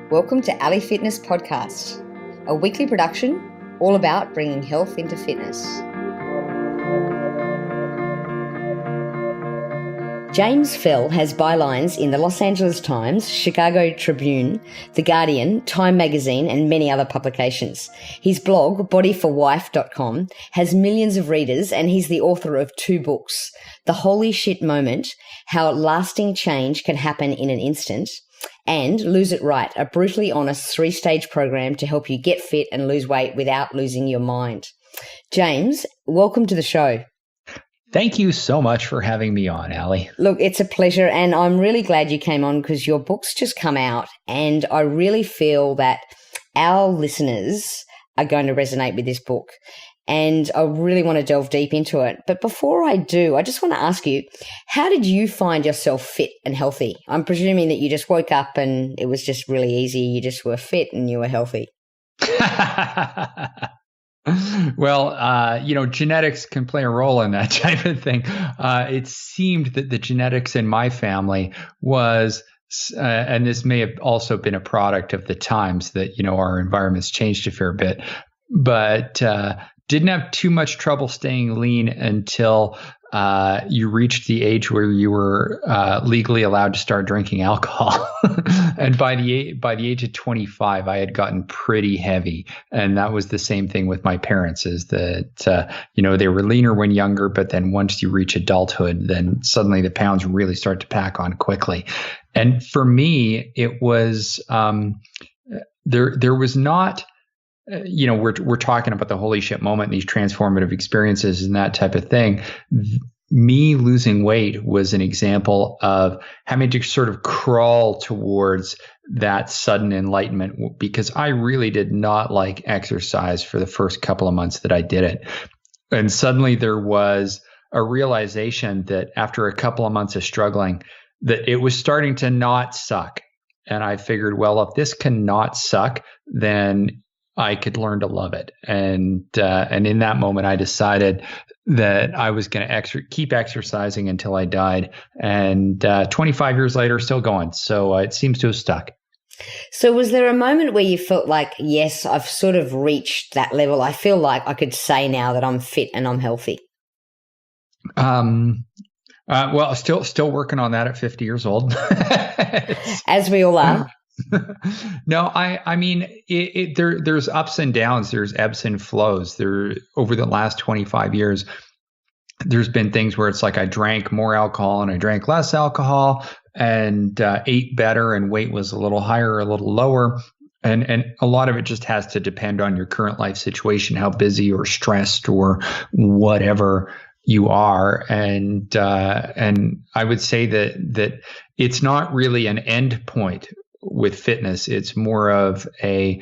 Welcome to Ali Fitness Podcast, a weekly production all about bringing health into fitness. James Fell has bylines in the Los Angeles Times, Chicago Tribune, The Guardian, Time Magazine, and many other publications. His blog, bodyforwife.com, has millions of readers, and he's the author of 2 books, The Holy Shit Moment, How Lasting Change Can Happen in an Instant, and Lose It Right, a brutally honest 3-stage program to help you get fit and lose weight without losing your mind. James, welcome to the show. Thank you so much for having me on, Ali. Look, it's a pleasure, and I'm really glad you came on because your book's just come out, and I really feel that our listeners are going to resonate with this book, and I really want to delve deep into it. But before I do, I just want to ask you, how did you find yourself fit and healthy? I'm presuming that you just woke up and it was just really easy. You just were fit and you were healthy. Well, genetics can play a role in that type of thing. It seemed that the genetics in my family was, and this may have also been a product of the times that, our environment's changed a fair bit, but didn't have too much trouble staying lean until you reached the age where you were legally allowed to start drinking alcohol. And by the age of 25, I had gotten pretty heavy. And that was the same thing with my parents, is that, they were leaner when younger, but then once you reach adulthood, then suddenly the pounds really start to pack on quickly. And for me, it was, there was not, we're talking about the holy shit moment, these transformative experiences and that type of thing. Me losing weight was an example of having to sort of crawl towards that sudden enlightenment, because I really did not like exercise for the first couple of months that I did it. And suddenly there was a realization that after a couple of months of struggling, that it was starting to not suck. And I figured, well, if this cannot suck, then I could learn to love it. And in that moment, I decided that I was going to keep exercising until I died. And 25 years later, still going. So it seems to have stuck. So was there a moment where you felt like, yes, I've sort of reached that level? I feel like I could say now that I'm fit and I'm healthy. Well, still working on that at 50 years old. As we all are. No, I mean, there's ups and downs. There's ebbs and flows. Over the last 25 years, there's been things where it's like I drank more alcohol and I drank less alcohol, and ate better, and weight was a little higher, or a little lower. And a lot of it just has to depend on your current life situation, how busy or stressed or whatever you are. And I would say that it's not really an end point with fitness. It's more of a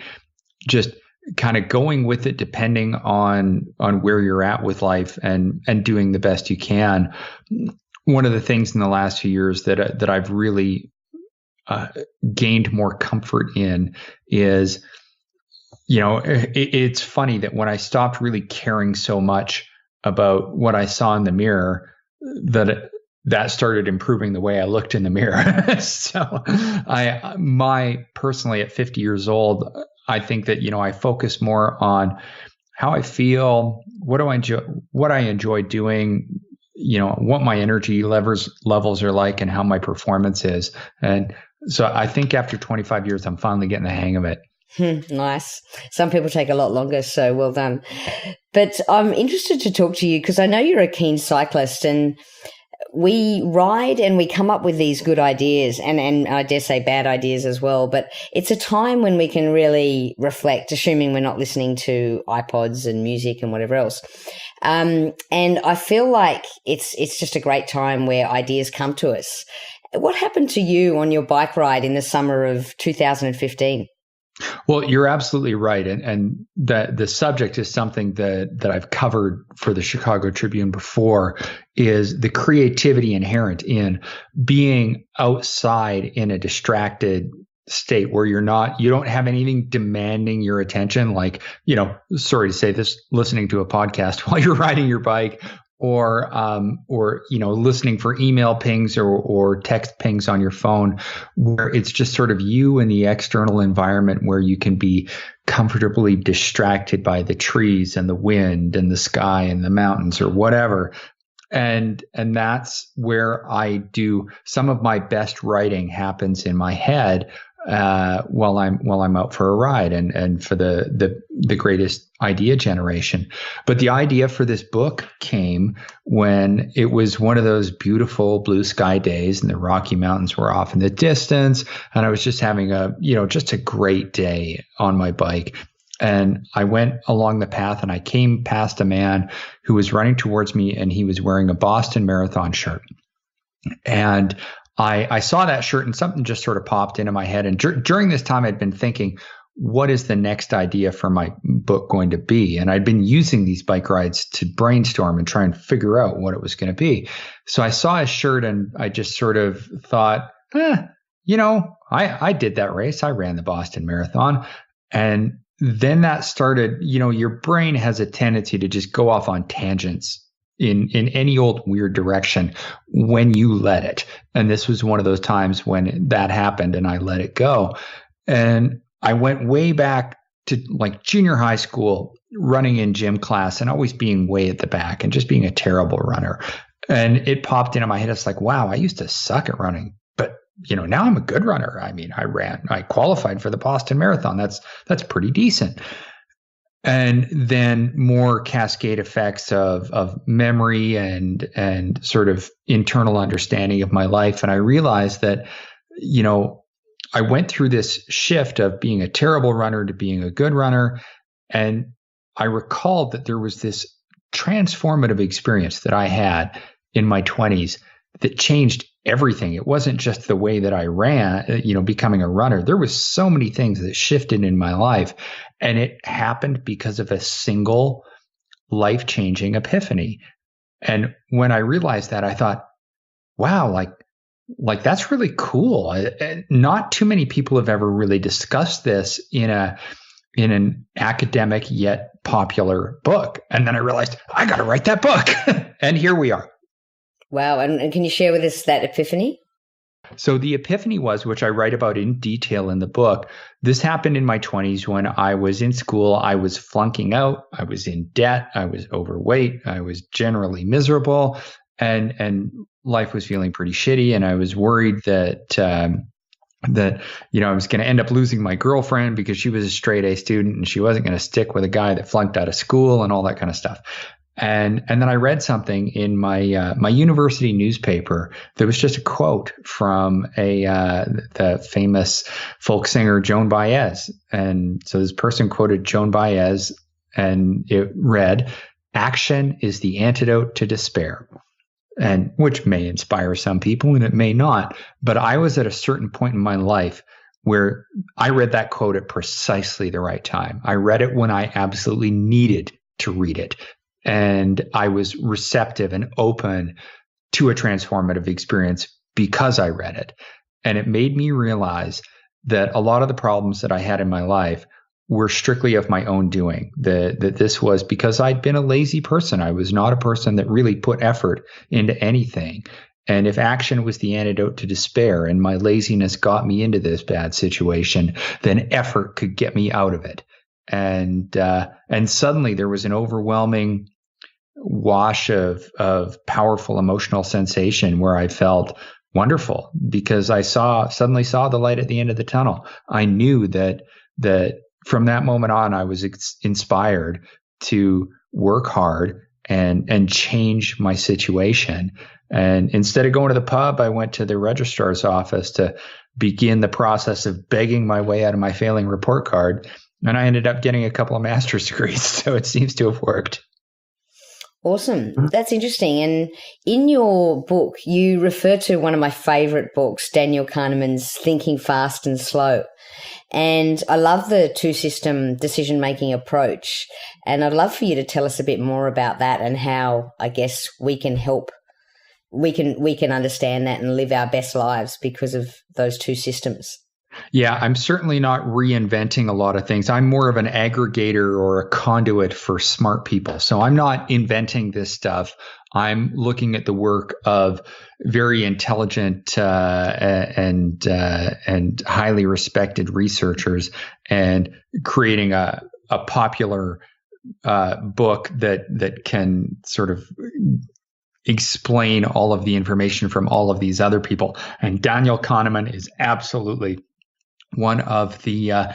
just kind of going with it, depending on where you're at with life, and doing the best you can. One of the things in the last few years that I've really gained more comfort in is, it's funny that when I stopped really caring so much about what I saw in the mirror, that started improving the way I looked in the mirror. So personally at 50 years old, I think that, I focus more on how I feel, what I enjoy doing, what my energy levels are like, and how my performance is. And so I think after 25 years, I'm finally getting the hang of it. Nice. Some people take a lot longer, so well done. But I'm interested to talk to you because I know you're a keen cyclist, and we ride and we come up with these good ideas, and I dare say bad ideas as well. But it's a time when we can really reflect, assuming we're not listening to iPods and music and whatever else. And I feel like it's just a great time where ideas come to us. What happened to you on your bike ride in the summer of 2015? Well, you're absolutely right. And the subject is something that I've covered for the Chicago Tribune before, is the creativity inherent in being outside in a distracted state where you don't have anything demanding your attention. Like, sorry to say this, listening to a podcast while you're riding your bike, or listening for email pings or text pings on your phone, where it's just sort of you in the external environment where you can be comfortably distracted by the trees and the wind and the sky and the mountains or whatever. And that's where I do some of my best writing happens in my head while I'm out for a ride and for the greatest idea generation. But the idea for this book came when it was one of those beautiful blue sky days and the Rocky Mountains were off in the distance, and I was just having just a great day on my bike. And I went along the path and I came past a man who was running towards me, and he was wearing a Boston Marathon shirt. And I saw that shirt and something just sort of popped into my head. And during this time, I'd been thinking, what is the next idea for my book going to be? And I'd been using these bike rides to brainstorm and try and figure out what it was going to be. So I saw his shirt and I just sort of thought, I did that race. I ran the Boston Marathon. And then that started, your brain has a tendency to just go off on tangents in any old weird direction when you let it. And this was one of those times when that happened and I let it go. And I went way back to like junior high school, running in gym class and always being way at the back and just being a terrible runner. And it popped into my head. It's like, wow, I used to suck at running, but now I'm a good runner. I mean, I qualified for the Boston Marathon. That's pretty decent. And then more cascade effects of memory and sort of internal understanding of my life. And I realized that, I went through this shift of being a terrible runner to being a good runner. And I recalled that there was this transformative experience that I had in my 20s that changed everything. It wasn't just the way that I ran, becoming a runner. There was so many things that shifted in my life, and it happened because of a single life-changing epiphany. And when I realized that, I thought, wow, like that's really cool. Not too many people have ever really discussed this in an academic yet popular book. And then I realized I got to write that book. And here we are. Wow. And can you share with us that epiphany? So the epiphany was, which I write about in detail in the book, this happened in my 20s when I was in school. I was flunking out. I was in debt. I was overweight. I was generally miserable. And life was feeling pretty shitty. And I was worried that I was going to end up losing my girlfriend because she was a straight A student and she wasn't going to stick with a guy that flunked out of school and all that kind of stuff. And then I read something in my my university newspaper. There was just a quote from the famous folk singer Joan Baez. And so this person quoted Joan Baez, and it read, "Action is the antidote to despair." And which may inspire some people and it may not. But I was at a certain point in my life where I read that quote at precisely the right time. I read it when I absolutely needed to read it. And I was receptive and open to a transformative experience because I read it. And it made me realize that a lot of the problems that I had in my life were strictly of my own doing, that this was because I'd been a lazy person. I was not a person that really put effort into anything. And if action was the antidote to despair and my laziness got me into this bad situation, then effort could get me out of it. And suddenly there was an overwhelming wash of powerful emotional sensation where I felt wonderful because I suddenly saw the light at the end of the tunnel. I knew that from that moment on, I was inspired to work hard and change my situation. And instead of going to the pub, I went to the registrar's office to begin the process of begging my way out of my failing report card. And I ended up getting a couple of master's degrees. So it seems to have worked. Awesome. That's interesting. And in your book, you refer to one of my favorite books, Daniel Kahneman's Thinking Fast and Slow. And I love the two-system decision-making approach. And I'd love for you to tell us a bit more about that and how, I guess, we can help. We can understand that and live our best lives because of those two systems. Yeah, I'm certainly not reinventing a lot of things. I'm more of an aggregator or a conduit for smart people. So I'm not inventing this stuff. I'm looking at the work of very intelligent and highly respected researchers and creating a popular book that can sort of explain all of the information from all of these other people. And Daniel Kahneman is absolutely one of the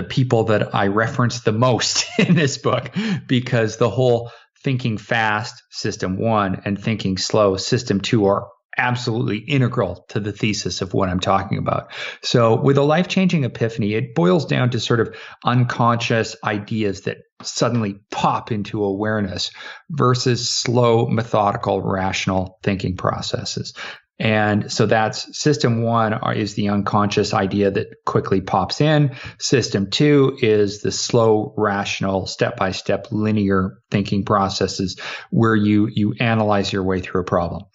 people that I reference the most in this book, because the whole thinking fast, system 1, and thinking slow, system 2, are absolutely integral to the thesis of what I'm talking about. So with a life-changing epiphany, it boils down to sort of unconscious ideas that suddenly pop into awareness versus slow, methodical, rational thinking processes. And so that's system 1 is the unconscious idea that quickly pops in. System 2 is the slow, rational, step-by-step, linear thinking processes where you analyze your way through a problem.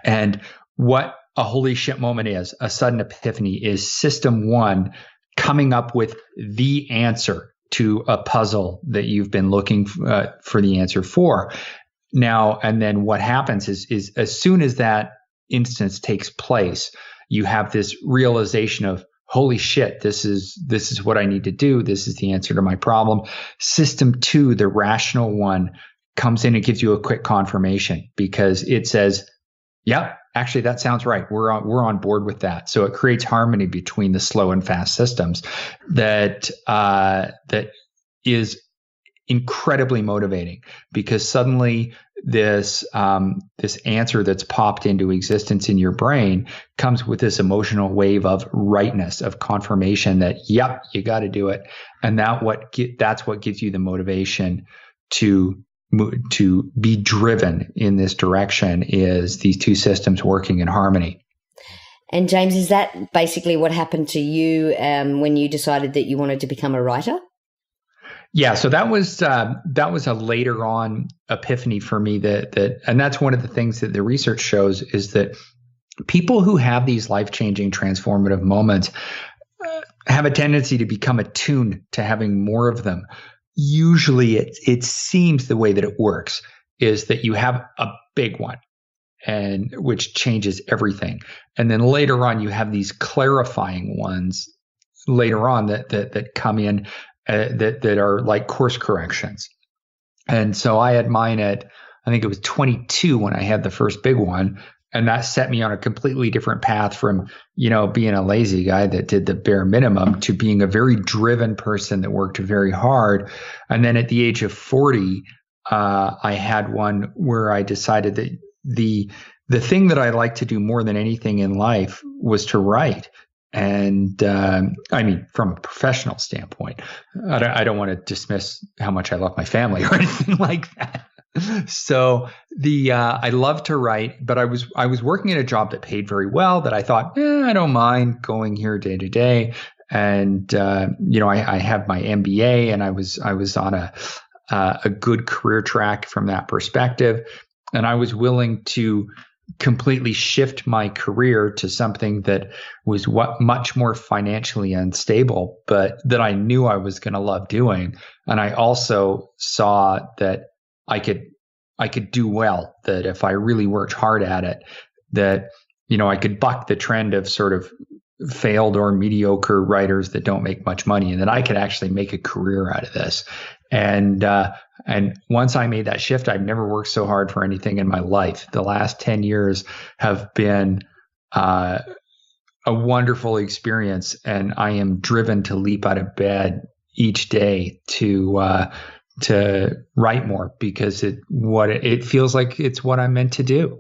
And what a holy shit moment is, a sudden epiphany, is system 1 coming up with the answer to a puzzle that you've been looking for the answer for. Now, and then what happens is as soon as that instance takes place, you have this realization of, holy shit, this is what I need to do. This is the answer to my problem. System 2, the rational one, comes in and gives you a quick confirmation because it says, yep, actually that sounds right. We're on board with that. So it creates harmony between the slow and fast systems that is incredibly motivating, because suddenly this answer that's popped into existence in your brain comes with this emotional wave of rightness, of confirmation that, yep, you got to do it. And that's what gives you the motivation to be driven in this direction, is these two systems working in harmony. And James, is that basically what happened to you when you decided that you wanted to become a writer? Yeah, so that was a later on epiphany for me, and that's one of the things that the research shows, is that people who have these life-changing transformative moments have a tendency to become attuned to having more of them. Usually it seems the way that it works is that you have a big one, and which changes everything. And then later on you have these clarifying ones later on that come in that are like course corrections. And so I had mine at, I think it was 22 when I had the first big one. And that set me on a completely different path from, being a lazy guy that did the bare minimum to being a very driven person that worked very hard. And then at the age of 40, I had one where I decided that the thing that I like to do more than anything in life was to write. And from a professional standpoint, I don't want to dismiss how much I love my family or anything like that. So I love to write, but I was working at a job that paid very well, that I thought, I don't mind going here day to day. And I have my MBA, and I was on a good career track from that perspective, and I was willing to completely shift my career to something that was much more financially unstable, but that I knew I was going to love doing. And I also saw that I could do well, that if I really worked hard at it, that, I could buck the trend of sort of failed or mediocre writers that don't make much money, and that I could actually make a career out of this. And once I made that shift, I've never worked so hard for anything in my life. The last 10 years have been a wonderful experience, and I am driven to leap out of bed each day to write more, because it feels like it's what I'm meant to do.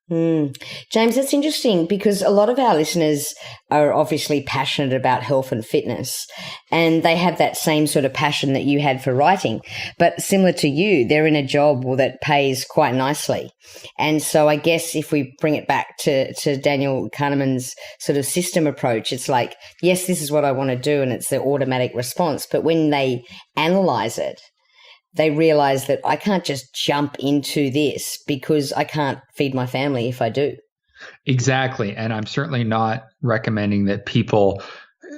James, that's interesting, because a lot of our listeners are obviously passionate about health and fitness, and they have that same sort of passion that you had for writing. But similar to you, they're in a job that pays quite nicely. And so I guess if we bring it back to Daniel Kahneman's sort of system approach, it's like, yes, this is what I want to do, and it's the automatic response. But when they analyze it, they realize that I can't just jump into this because I can't feed my family if I do. Exactly. And I'm certainly not recommending that people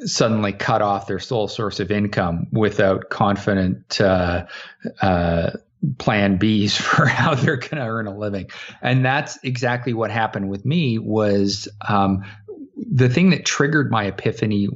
suddenly cut off their sole source of income without confident plan Bs for how they're going to earn a living. And that's exactly what happened with me was the thing that triggered my epiphany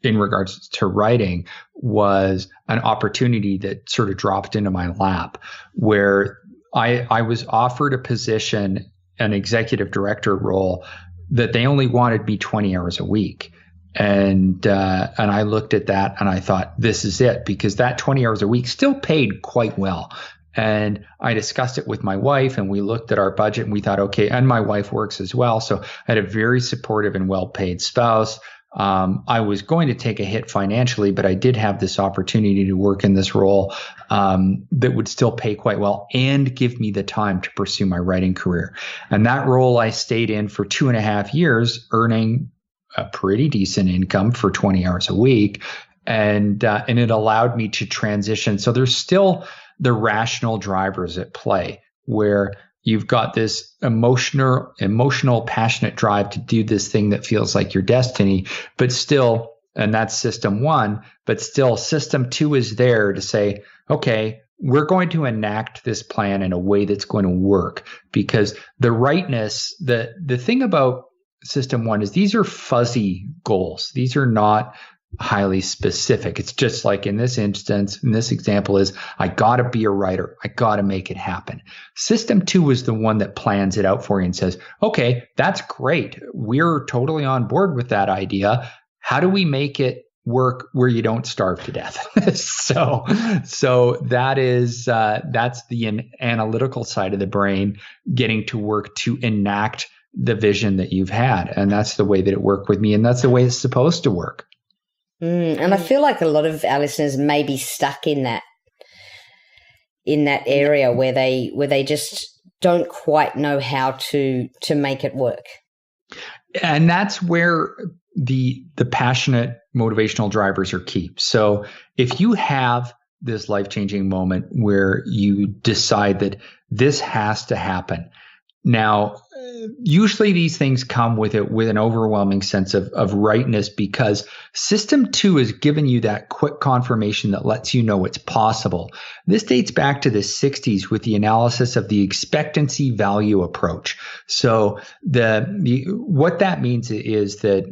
in regards to writing was an opportunity that sort of dropped into my lap where I was offered a position, an executive director role that they only wanted me 20 hours a week. And I looked at that and I thought, this is it, because that 20 hours a week still paid quite well. And I discussed it with my wife and we looked at our budget and we thought, okay, and my wife works as well. So I had a very supportive and well-paid spouse. I was going to take a hit financially, but I did have this opportunity to work in this role that would still pay quite well and give me the time to pursue my writing career. And that role I stayed in for 2.5 years, earning a pretty decent income for 20 hours a week. And it allowed me to transition. So there's still the rational drivers at play where you've got this emotional, passionate drive to do this thing that feels like your destiny, but still, and that's system one, but still system two is there to say, okay, we're going to enact this plan in a way that's going to work, because the rightness, the thing about system one is these are fuzzy goals. These are not highly specific. It's just like in this instance, in this example is, I got to be a writer. I got to make it happen. System two is the one that plans it out for you and says, okay, that's great. We're totally on board with that idea. How do we make it work where you don't starve to death? So that is, that's the analytical side of the brain getting to work to enact the vision that you've had. And that's the way that it worked with me. And that's the way it's supposed to work. And I feel like a lot of our listeners may be stuck in that area where they just don't quite know how to make it work. And that's where the passionate motivational drivers are key. So if you have this life-changing moment where you decide that this has to happen, now, usually these things come with an overwhelming sense of rightness, because system two has given you that quick confirmation that lets you know it's possible. This dates back to the 60s with the analysis of the expectancy-value approach. So what that means is that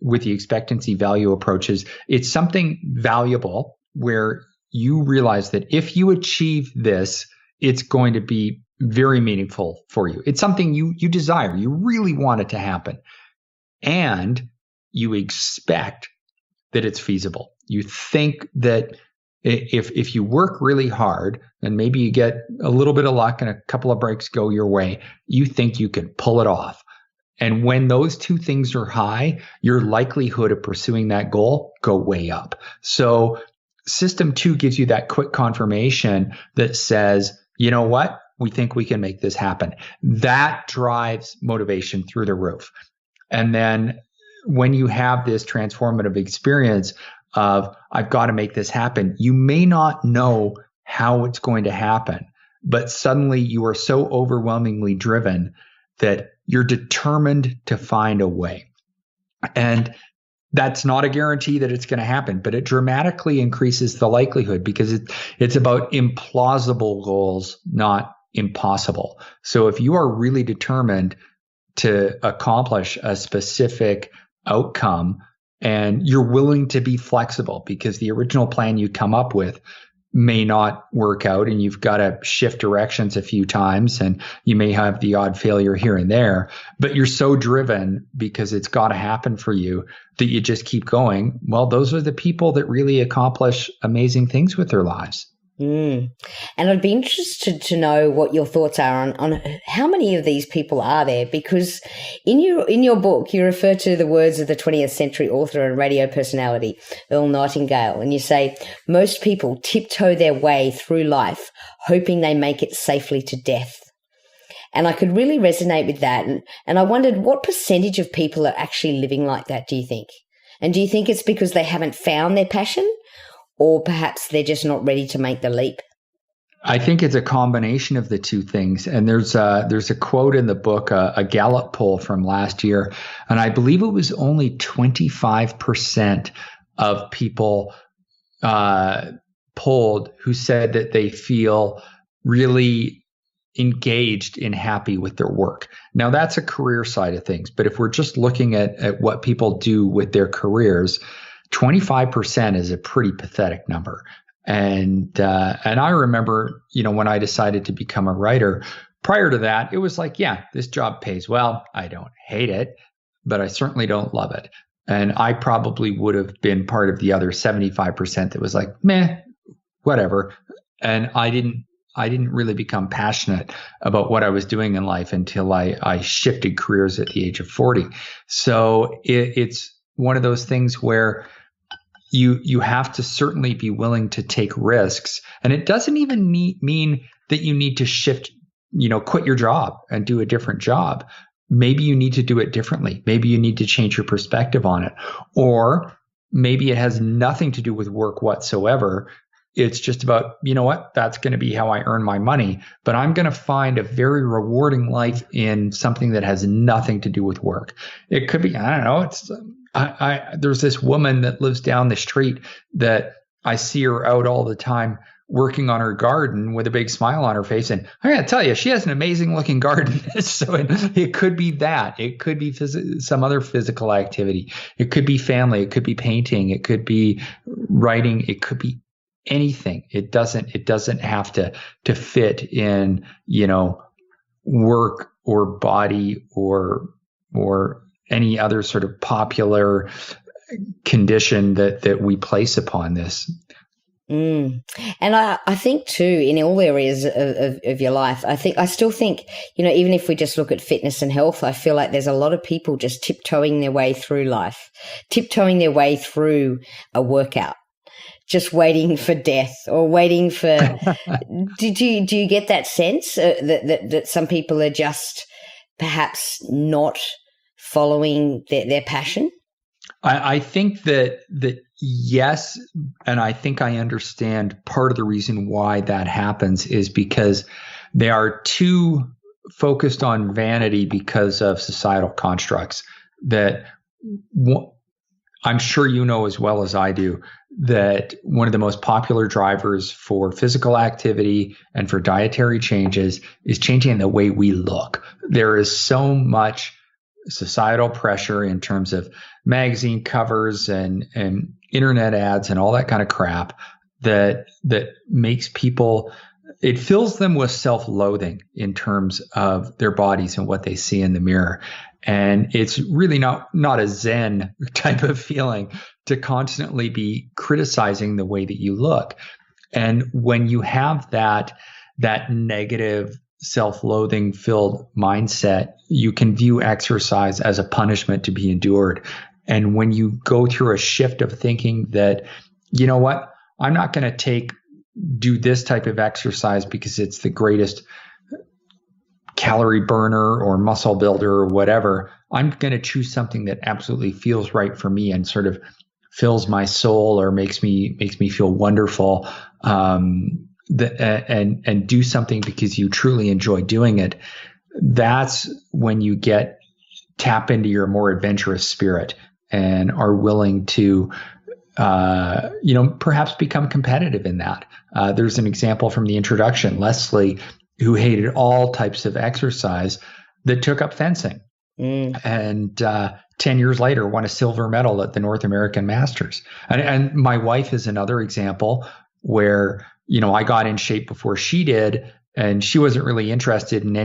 with the expectancy-value approach is it's something valuable where you realize that if you achieve this, it's going to be very meaningful for you. It's something you desire. You really want it to happen. And you expect that it's feasible. You think that if you work really hard and maybe you get a little bit of luck and a couple of breaks go your way, you think you can pull it off. And when those two things are high, your likelihood of pursuing that goal go way up. So system two gives you that quick confirmation that says, you know what? We think we can make this happen. That drives motivation through the roof. And then when you have this transformative experience of, I've got to make this happen, you may not know how it's going to happen, but suddenly you are so overwhelmingly driven that you're determined to find a way. And that's not a guarantee that it's going to happen, but it dramatically increases the likelihood, because it's about implausible goals, not impossible. So if you are really determined to accomplish a specific outcome and you're willing to be flexible because the original plan you come up with may not work out and you've got to shift directions a few times and you may have the odd failure here and there, but you're so driven because it's got to happen for you that you just keep going. Well, those are the people that really accomplish amazing things with their lives. And I'd be interested to know what your thoughts are on how many of these people are there, because in your book, you refer to the words of the 20th century author and radio personality, Earl Nightingale, and you say, most people tiptoe their way through life, hoping they make it safely to death. And I could really resonate with that. And I wondered, what percentage of people are actually living like that, do you think? And do you think it's because they haven't found their passion? Or perhaps they're just not ready to make the leap? I think it's a combination of the two things. And there's a quote in the book, a Gallup poll from last year, and I believe it was only 25% of people polled who said that they feel really engaged and happy with their work. Now, that's a career side of things. But if we're just looking at what people do with their careers, 25% is a pretty pathetic number. And I remember, when I decided to become a writer, prior to that, it was like, yeah, this job pays well. I don't hate it, but I certainly don't love it. And I probably would have been part of the other 75% that was like, meh, whatever. And I didn't really become passionate about what I was doing in life until I shifted careers at the age of 40. So it's one of those things where you have to certainly be willing to take risks. And it doesn't even mean that you need to shift, quit your job and do a different job. Maybe you need to do it differently. Maybe you need to change your perspective on it. Or maybe it has nothing to do with work whatsoever. It's just about, that's going to be how I earn my money. But I'm going to find a very rewarding life in something that has nothing to do with work. It could be, I don't know. There's this woman that lives down the street that I see her out all the time working on her garden with a big smile on her face. And I got to tell you, she has an amazing looking garden. So it could be that. It could be some other physical activity. It could be family. It could be painting. It could be writing. It could be anything. It doesn't have to fit in, work or body or any other sort of popular condition that we place upon this. And I think too, in all areas of your life, I still think, even if we just look at fitness and health, I feel like there's a lot of people just tiptoeing their way through life, tiptoeing their way through a workout, just waiting for death or waiting for, do you get that sense that some people are just perhaps not following their passion? I think that yes, and I think I understand part of the reason why that happens is because they are too focused on vanity because of societal constructs that I'm sure you know as well as I do that one of the most popular drivers for physical activity and for dietary changes is changing the way we look. There is so much societal pressure in terms of magazine covers and internet ads and all that kind of crap that makes people, it fills them with self-loathing in terms of their bodies and what they see in the mirror. And it's really not a Zen type of feeling to constantly be criticizing the way that you look. And when you have that negative self-loathing filled mindset, you can view exercise as a punishment to be endured. And when you go through a shift of thinking that, you know what, I'm not going to do this type of exercise because it's the greatest calorie burner or muscle builder or whatever, I'm going to choose something that absolutely feels right for me and sort of fills my soul or makes me feel wonderful, and do something because you truly enjoy doing it. That's when you tap into your more adventurous spirit and are willing to, perhaps become competitive in that. There's an example from the introduction, Leslie, who hated all types of exercise, that took up fencing. And 10 years later won a silver medal at the North American Masters. And my wife is another example where, I got in shape before she did, and she wasn't really interested in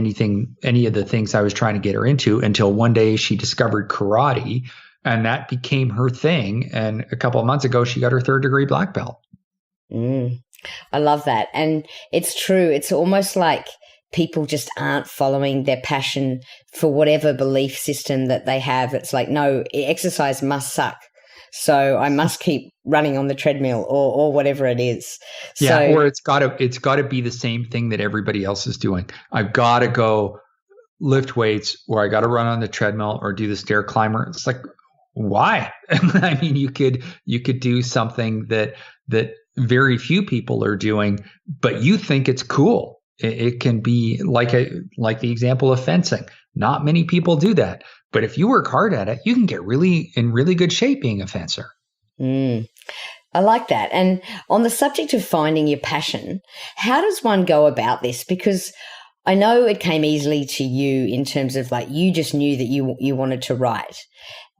any of the things I was trying to get her into until one day she discovered karate, and that became her thing. And a couple of months ago, she got her 3rd degree black belt. I love that. And it's true. It's almost like people just aren't following their passion for whatever belief system that they have. It's like, no, exercise must suck, so I must keep running on the treadmill or whatever it is. Yeah, or it's got to be the same thing that everybody else is doing. I've got to go lift weights, or I got to run on the treadmill or do the stair climber. It's like, why? I mean, you could do something that very few people are doing, but you think it's cool. It can be like the example of fencing. Not many people do that, but if you work hard at it, you can get in really good shape being a fencer. I like that. And on the subject of finding your passion, how does one go about this? Because I know it came easily to you in terms of like you just knew that you wanted to write.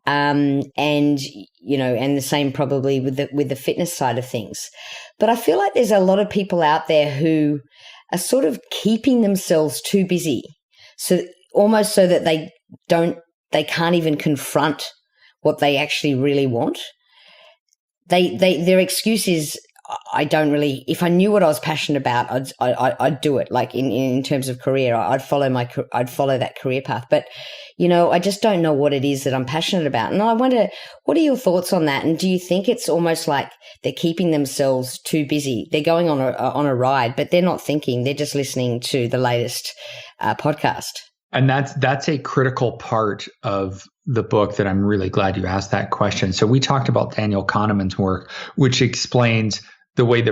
And the same probably with the fitness side of things. But I feel like there's a lot of people out there who are sort of keeping themselves too busy. So almost so that they can't even confront what they actually really want. Their excuse is, I don't really, if I knew what I was passionate about, I'd do it. Like in terms of career, I'd follow that career path. But, I just don't know what it is that I'm passionate about. And I wonder, what are your thoughts on that? And do you think it's almost like they're keeping themselves too busy? They're going on a ride, but they're not thinking. They're just listening to the latest podcast. And that's a critical part of the book that I'm really glad you asked that question. So we talked about Daniel Kahneman's work, which explains the way the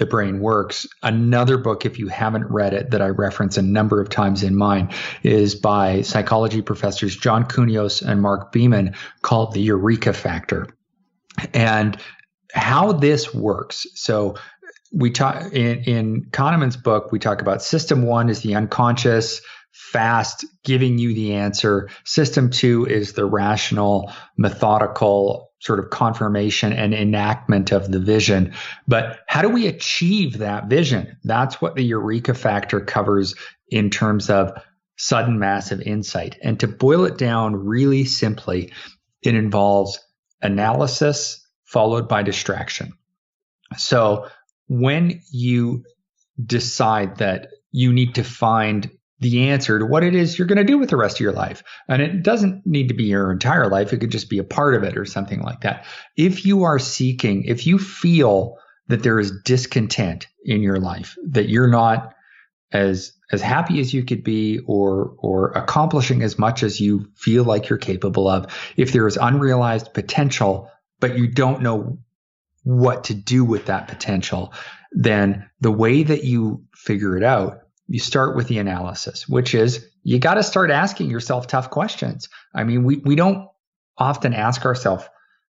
brain works. Another book, if you haven't read it, that I reference a number of times in mine, is by psychology professors John Kunios and Mark Beeman, called The Eureka Factor. And how this works. So we talk in Kahneman's book, we talk about system 1 is the unconscious, fast, giving you the answer. System 2 is the rational, methodical sort of confirmation and enactment of the vision. But how do we achieve that vision? That's what the Eureka Factor covers in terms of sudden massive insight. And to boil it down really simply, it involves analysis followed by distraction. So when you decide that you need to find the answer to what it is you're going to do with the rest of your life. And it doesn't need to be your entire life. It could just be a part of it or something like that. If you feel that there is discontent in your life, that you're not as happy as you could be or accomplishing as much as you feel like you're capable of, if there is unrealized potential, but you don't know what to do with that potential, then the way that you figure it out, you start with the analysis, which is you got to start asking yourself tough questions. I mean, we don't often ask ourselves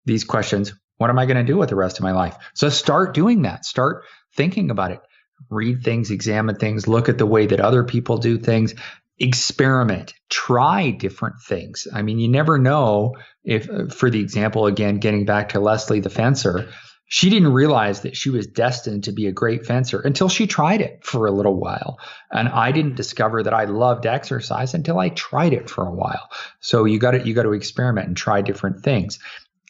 these questions. What am I going to do with the rest of my life? So start doing that. Start thinking about it. Read things, examine things, look at the way that other people do things, experiment, try different things. I mean, you never know if, for the example, again, getting back to Leslie the fencer, she didn't realize that she was destined to be a great fencer until she tried it for a little while. And I didn't discover that I loved exercise until I tried it for a while. So you got to experiment and try different things.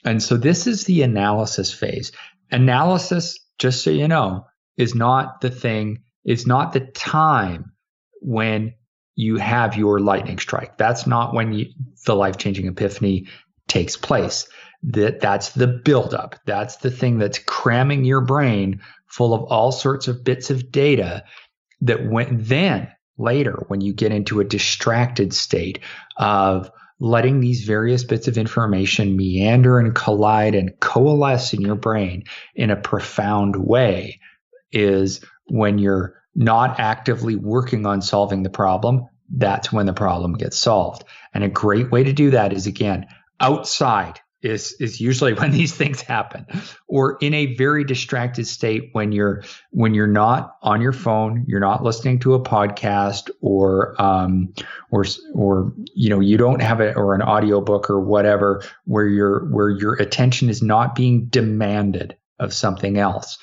And so this is the analysis phase. Analysis, just so you know, is not the time when you have your lightning strike. That's not when the life-changing epiphany takes place. That's the buildup. That's the thing that's cramming your brain full of all sorts of bits of data that then later, when you get into a distracted state of letting these various bits of information meander and collide and coalesce in your brain in a profound way, is when you're not actively working on solving the problem. That's when the problem gets solved. And a great way to do that is, again, outside is usually when these things happen, or in a very distracted state when you're not on your phone, you're not listening to a podcast or you don't have it, or an audiobook or whatever, where your attention is not being demanded of something else.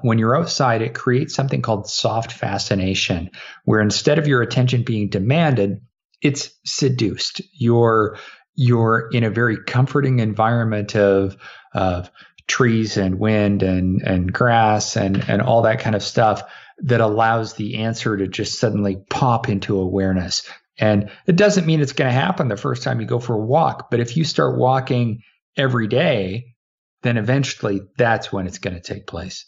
When you're outside, it creates something called soft fascination, where instead of your attention being demanded, it's seduced. You're in a very comforting environment of trees and wind and grass and all that kind of stuff that allows the answer to just suddenly pop into awareness. And it doesn't mean it's going to happen the first time you go for a walk, but if you start walking every day, then eventually that's when it's going to take place.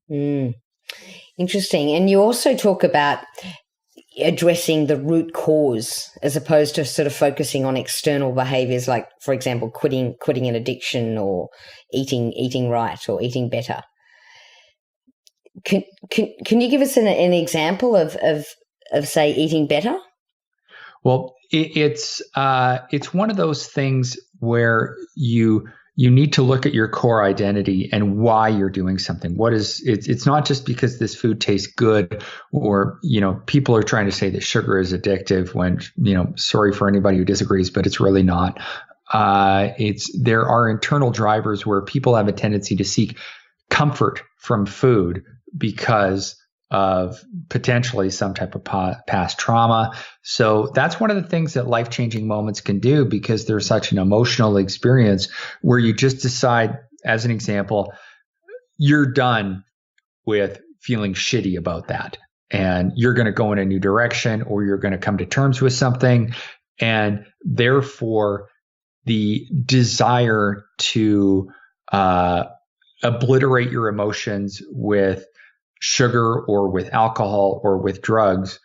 Interesting. And you also talk about addressing the root cause as opposed to sort of focusing on external behaviors, like, for example, quitting an addiction or eating right or eating better. Can you give us an example of say eating better? Well, it's one of those things where you you need to look at your core identity and why you're doing something. It's not just because this food tastes good, or, people are trying to say that sugar is addictive when, sorry for anybody who disagrees, but it's really not. There are internal drivers where people have a tendency to seek comfort from food because of potentially some type of past trauma. So that's one of the things that life-changing moments can do, because there's such an emotional experience where you just decide, as an example, you're done with feeling shitty about that. And you're going to go in a new direction, or you're going to come to terms with something. And therefore, the desire to obliterate your emotions with sugar or with alcohol or with drugs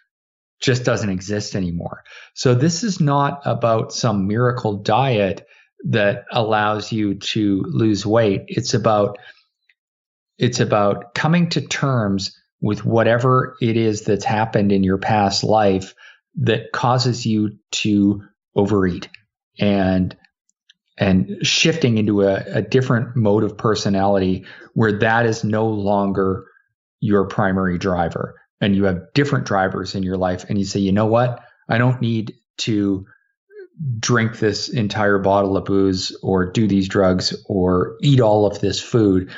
just doesn't exist anymore. So this is not about some miracle diet that allows you to lose weight. It's about coming to terms with whatever it is that's happened in your past life that causes you to overeat, and shifting into a different mode of personality where that is no longer your primary driver, and you have different drivers in your life. And you say, you know what? I don't need to drink this entire bottle of booze, or do these drugs, or eat all of this food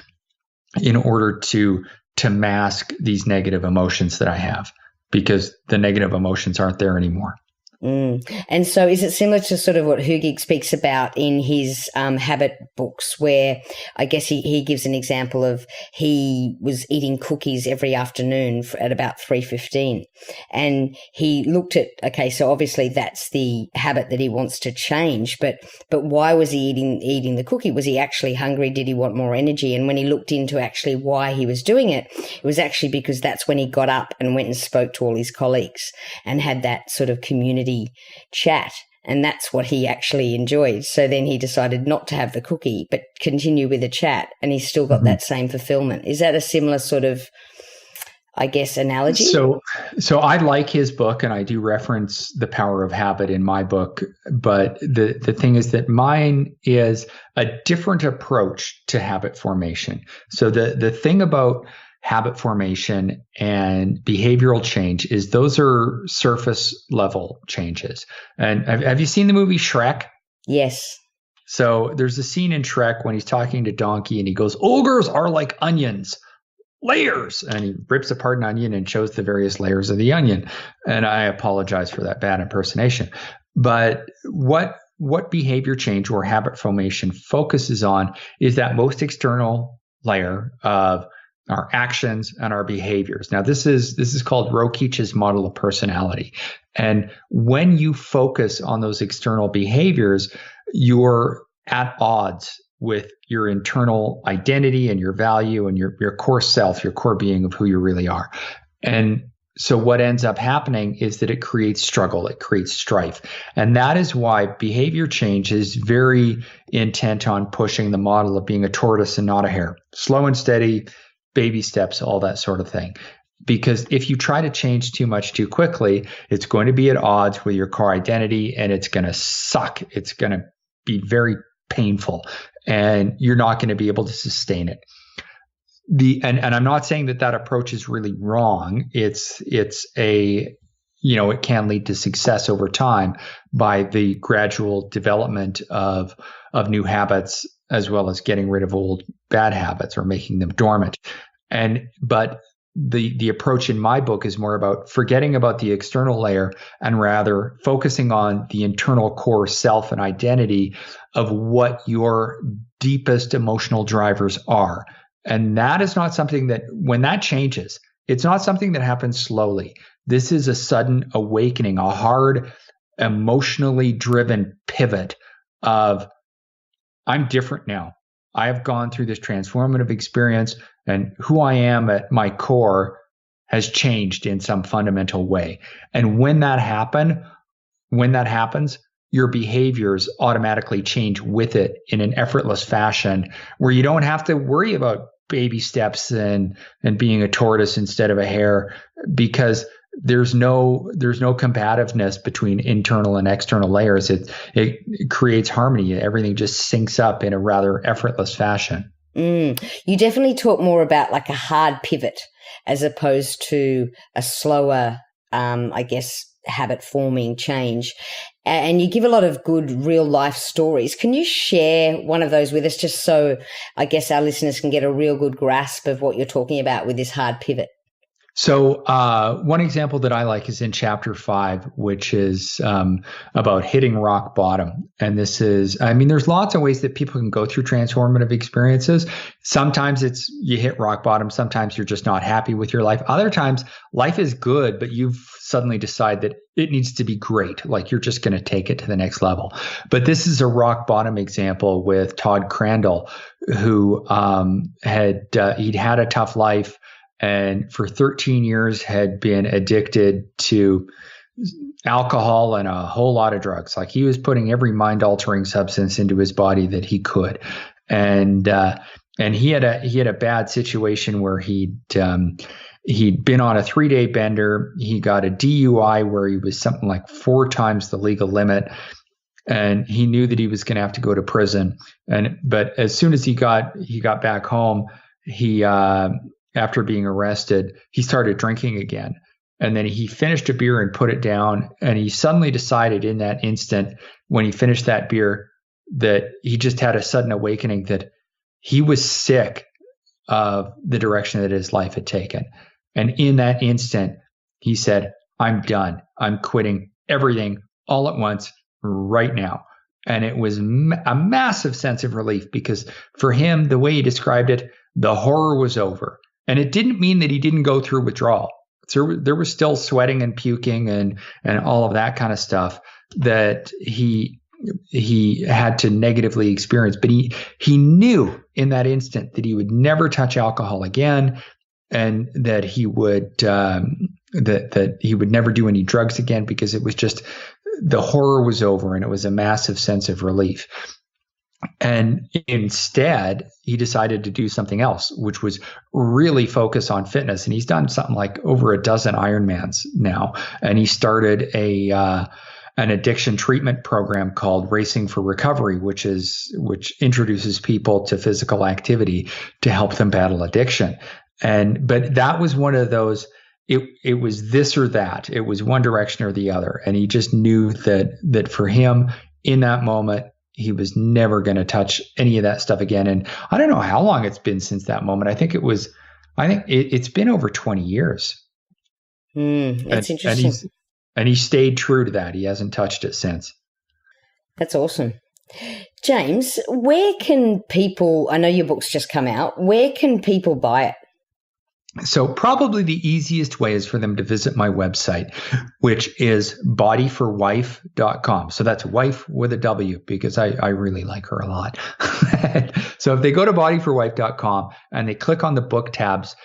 in order to mask these negative emotions that I have, because the negative emotions aren't there anymore. And so is it similar to sort of what Hugig speaks about in his habit books, where I guess he gives an example of he was eating cookies every afternoon at about 3:15, and he looked at, okay, so obviously that's the habit that he wants to change, but why was he eating the cookie? Was he actually hungry? Did he want more energy? And when he looked into actually why he was doing it, it was actually because that's when he got up and went and spoke to all his colleagues and had that sort of community chat, and that's what he actually enjoyed. So then he decided not to have the cookie but continue with the chat, and he's still got that same fulfillment. Is that a similar sort of, I guess, analogy? So I like his book, and I do reference The Power of Habit in my book, but the thing is that mine is a different approach to habit formation. So the thing about habit formation and behavioral change is those are surface level changes. And have you seen the movie Shrek? Yes. So there's a scene in Shrek when he's talking to Donkey, and he goes, ogres are like onions, layers. And he rips apart an onion and shows the various layers of the onion. And I apologize for that bad impersonation. But what behavior change or habit formation focuses on is that most external layer of our actions and our behaviors. Now, this is called Rokeach's model of personality. And when you focus on those external behaviors, you're at odds with your internal identity and your value and your core self, your core being of who you really are. And so what ends up happening is that it creates struggle, it creates strife. And that is why behavior change is very intent on pushing the model of being a tortoise and not a hare. Slow and steady, baby steps, all that sort of thing. Because if you try to change too much too quickly, it's going to be at odds with your core identity, and it's going to suck. It's going to be very painful, and you're not going to be able to sustain it. And I'm not saying that approach is really wrong. It can lead to success over time by the gradual development of new habits, as well as getting rid of old bad habits or making them dormant. But the approach in my book is more about forgetting about the external layer and rather focusing on the internal core self and identity of what your deepest emotional drivers are. And that is not something that, when that changes, it's not something that happens slowly. This is a sudden awakening, a hard, emotionally driven pivot of, I'm different now. I have gone through this transformative experience, and who I am at my core has changed in some fundamental way. And when that happens, your behaviors automatically change with it in an effortless fashion, where you don't have to worry about baby steps and being a tortoise instead of a hare, because there's no combativeness between internal and external layers. It creates harmony. Everything just syncs up in a rather effortless fashion. You definitely talk more about like a hard pivot as opposed to a slower, I guess, habit forming change. And you give a lot of good real life stories. Can you share one of those with us just so I guess our listeners can get a real good grasp of what you're talking about with this hard pivot? So one example that I like is in chapter 5, which is about hitting rock bottom. And this is, I mean, there's lots of ways that people can go through transformative experiences. Sometimes it's you hit rock bottom. Sometimes you're just not happy with your life. Other times life is good, but you've suddenly decide that it needs to be great. Like you're just going to take it to the next level. But this is a rock bottom example with Todd Crandell, who he'd had a tough life, and for 13 years had been addicted to alcohol and a whole lot of drugs. Like he was putting every mind-altering substance into his body that he could. And he had a bad situation where he'd been on a 3-day bender. He got a DUI where he was something like 4 times the legal limit. And he knew that he was going to have to go to prison. But as soon as he got back home, after being arrested, he started drinking again. And then he finished a beer and put it down. And he suddenly decided in that instant, when he finished that beer, that he just had a sudden awakening that he was sick of the direction that his life had taken. And in that instant, he said, I'm done. I'm quitting everything all at once right now. And it was a massive sense of relief because for him, the way he described it, the horror was over. And it didn't mean that he didn't go through withdrawal. So there was still sweating and puking and all of that kind of stuff that he had to negatively experience. But he knew in that instant that he would never touch alcohol again, and that he would that he would never do any drugs again, because it was just the horror was over and it was a massive sense of relief. And instead, he decided to do something else, which was really focus on fitness. And he's done something like over a dozen Ironmans now. And he started an addiction treatment program called Racing for Recovery, which introduces people to physical activity to help them battle addiction. But that was one of those. It was this or that. It was one direction or the other. And he just knew that for him in that moment, he was never going to touch any of that stuff again. And I don't know how long it's been since that moment. I think it's been over 20 years. That's interesting. And he stayed true to that. He hasn't touched it since. That's awesome. James, where can people, I know your book's just come out, where can people buy it? So probably the easiest way is for them to visit my website, which is bodyforwife.com. So that's wife with a W, because I really like her a lot. So if they go to bodyforwife.com and they click on the book tabs,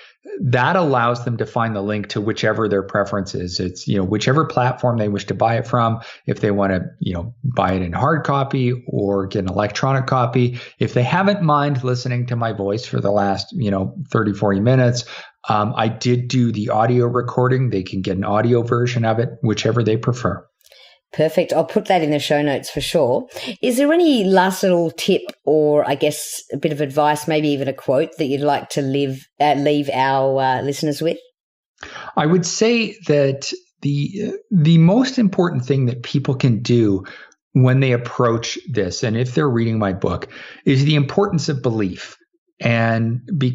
that allows them to find the link to whichever their preference is. It's, whichever platform they wish to buy it from. If they want to, buy it in hard copy or get an electronic copy. If they haven't mind listening to my voice for the last, 30, 40 minutes, I did do the audio recording. They can get an audio version of it, whichever they prefer. Perfect. I'll put that in the show notes for sure. Is there any last little tip or I guess a bit of advice, maybe even a quote that you'd like to leave our listeners with? I would say that the most important thing that people can do when they approach this, and if they're reading my book, is the importance of belief. And we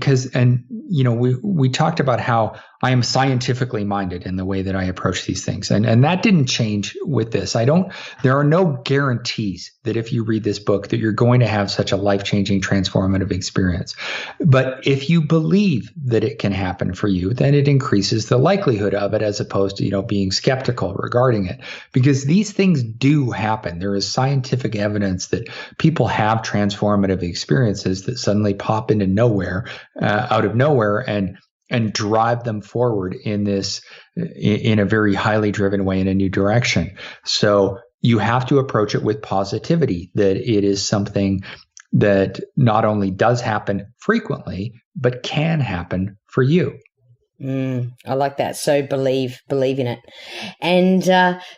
talked about how I am scientifically minded in the way that I approach these things. And that didn't change with this. There are no guarantees that if you read this book that you're going to have such a life-changing, transformative experience. But if you believe that it can happen for you, then it increases the likelihood of it, as opposed to, being skeptical regarding it. Because these things do happen. There is scientific evidence that people have transformative experiences that suddenly pop into nowhere, out of nowhere, and drive them forward in a very highly driven way in a new direction. So you have to approach it with positivity, that it is something that not only does happen frequently, but can happen for you. I like that. So believe in it. And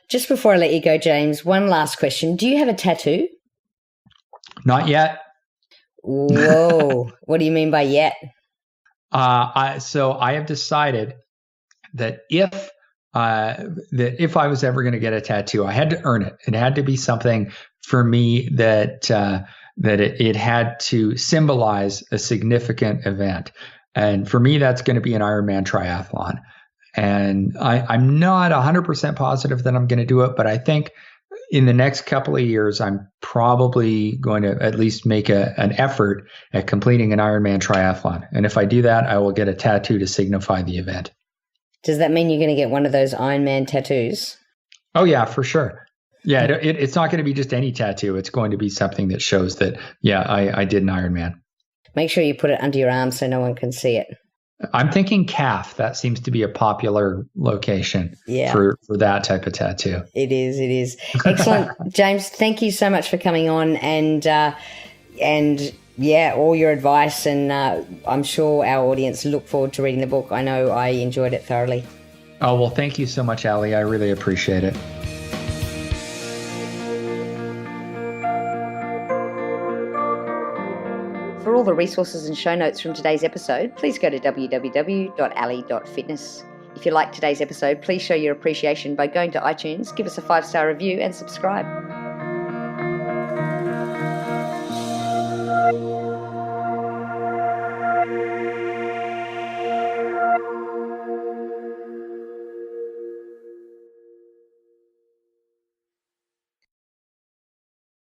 just before I let you go, James, one last question. Do you have a tattoo? Not yet. Whoa. What do you mean by yet? So I have decided that if I was ever going to get a tattoo, I had to earn it. It had to be something for me that it had to symbolize a significant event. And for me, that's going to be an Ironman triathlon. And I'm not 100% positive that I'm going to do it, but I think in the next couple of years, I'm probably going to at least make an effort at completing an Ironman triathlon. And if I do that, I will get a tattoo to signify the event. Does that mean you're going to get one of those Iron Man tattoos? Oh, yeah, for sure. Yeah, it's not going to be just any tattoo. It's going to be something that shows that, yeah, I did an Ironman. Make sure you put it under your arm so no one can see it. I'm thinking calf. That seems to be a popular location for that type of tattoo. It is. Excellent. James, thank you so much for coming on and all your advice. And I'm sure our audience look forward to reading the book. I know I enjoyed it thoroughly. Oh, well, thank you so much, Ali. I really appreciate it. For all the resources and show notes from today's episode, please go to www.ali.fitness. If you liked today's episode, please show your appreciation by going to iTunes, give us a 5-star review and subscribe.